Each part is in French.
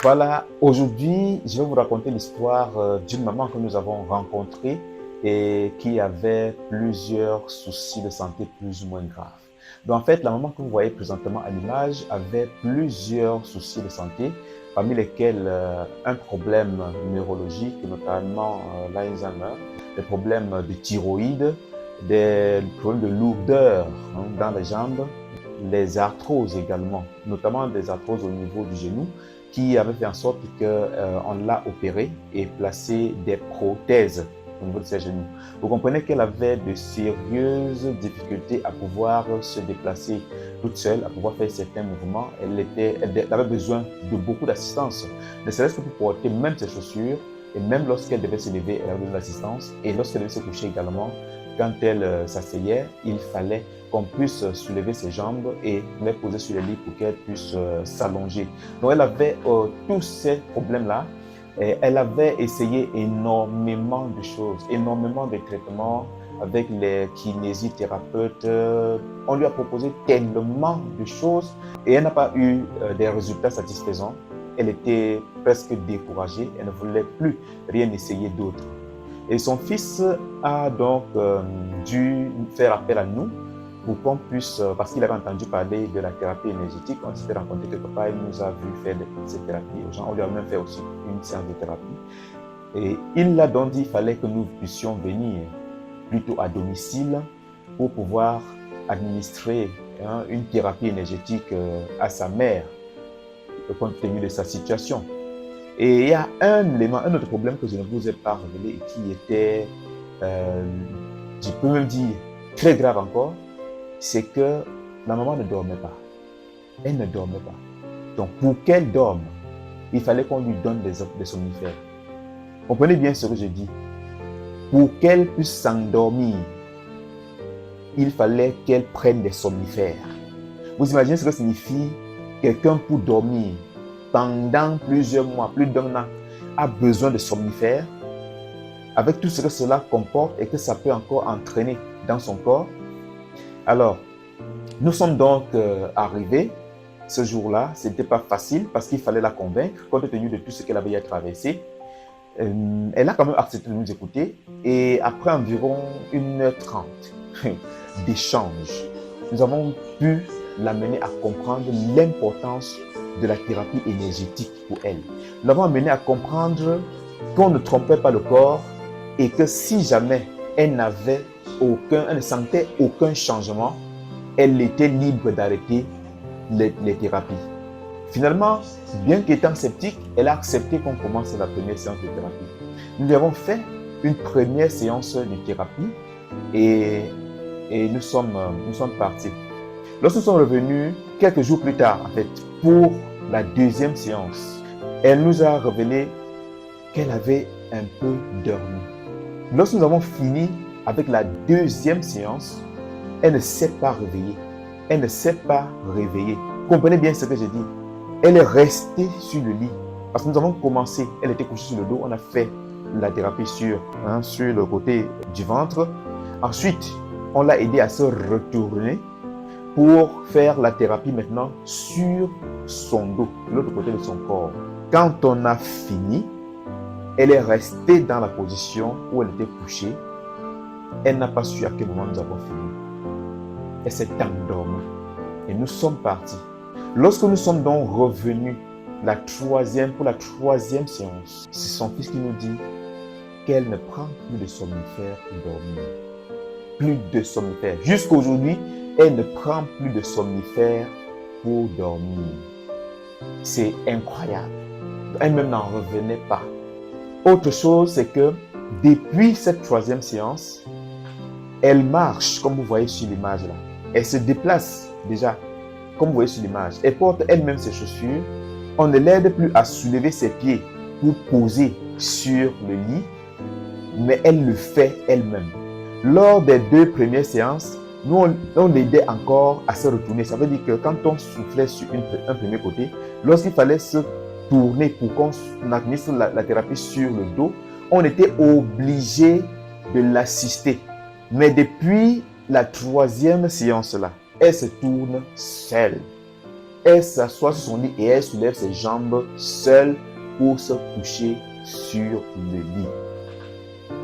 Voilà, aujourd'hui, je vais vous raconter l'histoire d'une maman que nous avons rencontrée et qui avait plusieurs soucis de santé plus ou moins graves. Donc, en fait, la maman que vous voyez présentement à l'image avait plusieurs soucis de santé, parmi lesquels un problème neurologique, notamment l'Alzheimer, des problèmes de thyroïde, des problèmes de lourdeur dans les jambes, les arthroses également, notamment des arthroses au niveau du genou, qui avait fait en sorte qu'on l'a opérée et placé des prothèses au niveau de ses genoux. Vous comprenez qu'elle avait de sérieuses difficultés à pouvoir se déplacer toute seule, à pouvoir faire certains mouvements. Elle avait besoin de beaucoup d'assistance, ne serait-ce que pour porter même ses chaussures. Et même lorsqu'elle devait se lever, elle avait besoin d'assistance. Et lorsqu'elle devait se coucher également, quand elle s'asseyait, il fallait qu'on puisse soulever ses jambes et les poser sur le lit pour qu'elle puisse s'allonger. Donc elle avait tous ces problèmes-là. Et elle avait essayé énormément de choses, énormément de traitements avec les kinésithérapeutes. On lui a proposé tellement de choses et elle n'a pas eu des résultats satisfaisants. Elle était presque découragée, elle ne voulait plus rien essayer d'autre. Et son fils a donc dû faire appel à nous pour qu'on puisse, parce qu'il avait entendu parler de la thérapie énergétique, on s'était rencontré quelque part, il nous a vu faire cette thérapie aux gens, on lui a même fait aussi une séance de thérapie. Et il a donc dit qu'il fallait que nous puissions venir plutôt à domicile pour pouvoir administrer une thérapie énergétique à sa mère, compte tenu de sa situation. Et il y a un élément, un autre problème que je ne vous ai pas révélé et qui était, je peux même dire, très grave encore, c'est que la maman ne dormait pas. Elle ne dormait pas. Donc, pour qu'elle dorme, il fallait qu'on lui donne des somnifères. Comprenez bien ce que je dis. Pour qu'elle puisse s'endormir, il fallait qu'elle prenne des somnifères. Vous imaginez ce que signifie quelqu'un pour dormir pendant plusieurs mois, plus d'un an, a besoin de somnifères, avec tout ce que cela comporte et que ça peut encore entraîner dans son corps. Alors, nous sommes donc arrivés ce jour-là. Ce n'était pas facile parce qu'il fallait la convaincre, compte tenu de tout ce qu'elle avait à traverser. Elle a quand même accepté de nous écouter et après environ 1h30 d'échange, nous avons pu l'amener à comprendre l'importance de la thérapie énergétique pour elle. Nous l'avons amené à comprendre qu'on ne trompait pas le corps et que si jamais elle ne sentait aucun changement, elle était libre d'arrêter les thérapies. Finalement, bien qu'étant sceptique, elle a accepté qu'on commence la première séance de thérapie. Nous avons fait une première séance de thérapie et nous sommes partis. Lorsque nous sommes revenus, quelques jours plus tard, en fait, pour la deuxième séance, elle nous a révélé qu'elle avait un peu dormi. Lorsque nous avons fini avec la deuxième séance, elle ne s'est pas réveillée. Elle ne s'est pas réveillée. Comprenez bien ce que j'ai dit. Elle est restée sur le lit. Parce que nous avons commencé, elle était couchée sur le dos, on a fait la thérapie sur le côté du ventre. Ensuite, on l'a aidée à se retourner pour faire la thérapie maintenant sur son dos, l'autre côté de son corps. Quand on a fini, elle est restée dans la position où elle était couchée. Elle n'a pas su à quel moment nous avons fini. Elle s'est endormie et nous sommes partis. Lorsque nous sommes donc revenus pour la troisième séance, c'est son fils qui nous dit qu'elle ne prend plus de somnifères pour dormir. Plus de somnifères. Jusqu'aujourd'hui, elle ne prend plus de somnifères pour dormir. C'est incroyable. Elle-même n'en revenait pas. Autre chose, c'est que depuis cette troisième séance, elle marche, comme vous voyez sur l'image là. Elle se déplace déjà, comme vous voyez sur l'image. Elle porte elle-même ses chaussures. On ne l'aide plus à soulever ses pieds pour poser sur le lit, mais elle le fait elle-même. Lors des 2 premières séances, nous, on l'aidait encore à se retourner. Ça veut dire que quand on soufflait sur un premier côté, lorsqu'il fallait se tourner pour qu'on administre la thérapie sur le dos, on était obligé de l'assister. Mais depuis la troisième séance-là, elle se tourne seule. elle s'assoit sur son lit et elle soulève ses jambes seule pour se coucher sur le lit.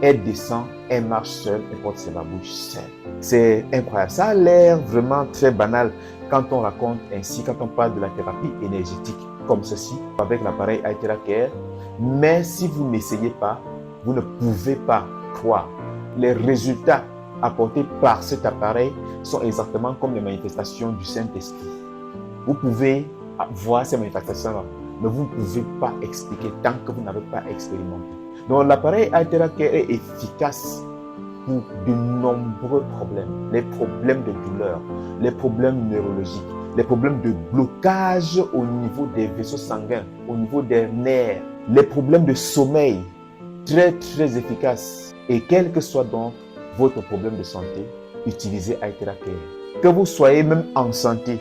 Elle descend, elle marche seule, elle porte ses babouches seule. C'est incroyable. Ça a l'air vraiment très banal quand on raconte ainsi, quand on parle de la thérapie énergétique comme ceci, avec l'appareil Aithera Care. Mais si vous n'essayez pas, vous ne pouvez pas croire. Les résultats apportés par cet appareil sont exactement comme les manifestations du Saint-Esprit. Vous pouvez voir ces manifestations-là, mais vous ne pouvez pas expliquer tant que vous n'avez pas expérimenté. Donc l'appareil Aithera Care est efficace pour de nombreux problèmes. Les problèmes de douleur, les problèmes neurologiques, les problèmes de blocage au niveau des vaisseaux sanguins, au niveau des nerfs, les problèmes de sommeil, très très efficace. Et quel que soit donc votre problème de santé, utilisez Aithera Care. Que vous soyez même en santé,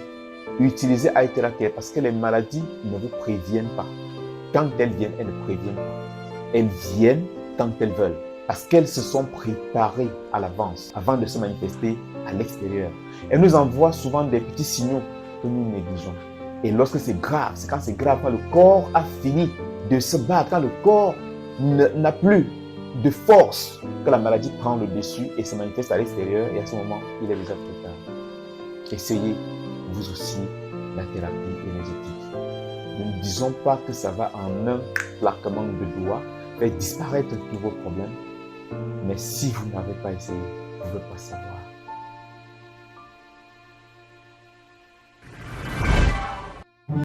utilisez Aithera Care parce que les maladies ne vous préviennent pas. Quand elles viennent, elles ne préviennent pas. Elles viennent quand elles veulent parce qu'elles se sont préparées à l'avance avant de se manifester à l'extérieur. Elles nous envoient souvent des petits signaux que nous négligeons. Et lorsque c'est grave, c'est quand c'est grave, quand le corps a fini de se battre, quand le corps n'a plus de force, que la maladie prend le dessus et se manifeste à l'extérieur, et à ce moment, il est déjà trop tard. Essayez vous aussi la thérapie énergétique. Nous ne disons pas que ça va en un claquement de doigts faire disparaître tous vos problèmes, mais si vous n'avez pas essayé, vous ne pouvez pas savoir.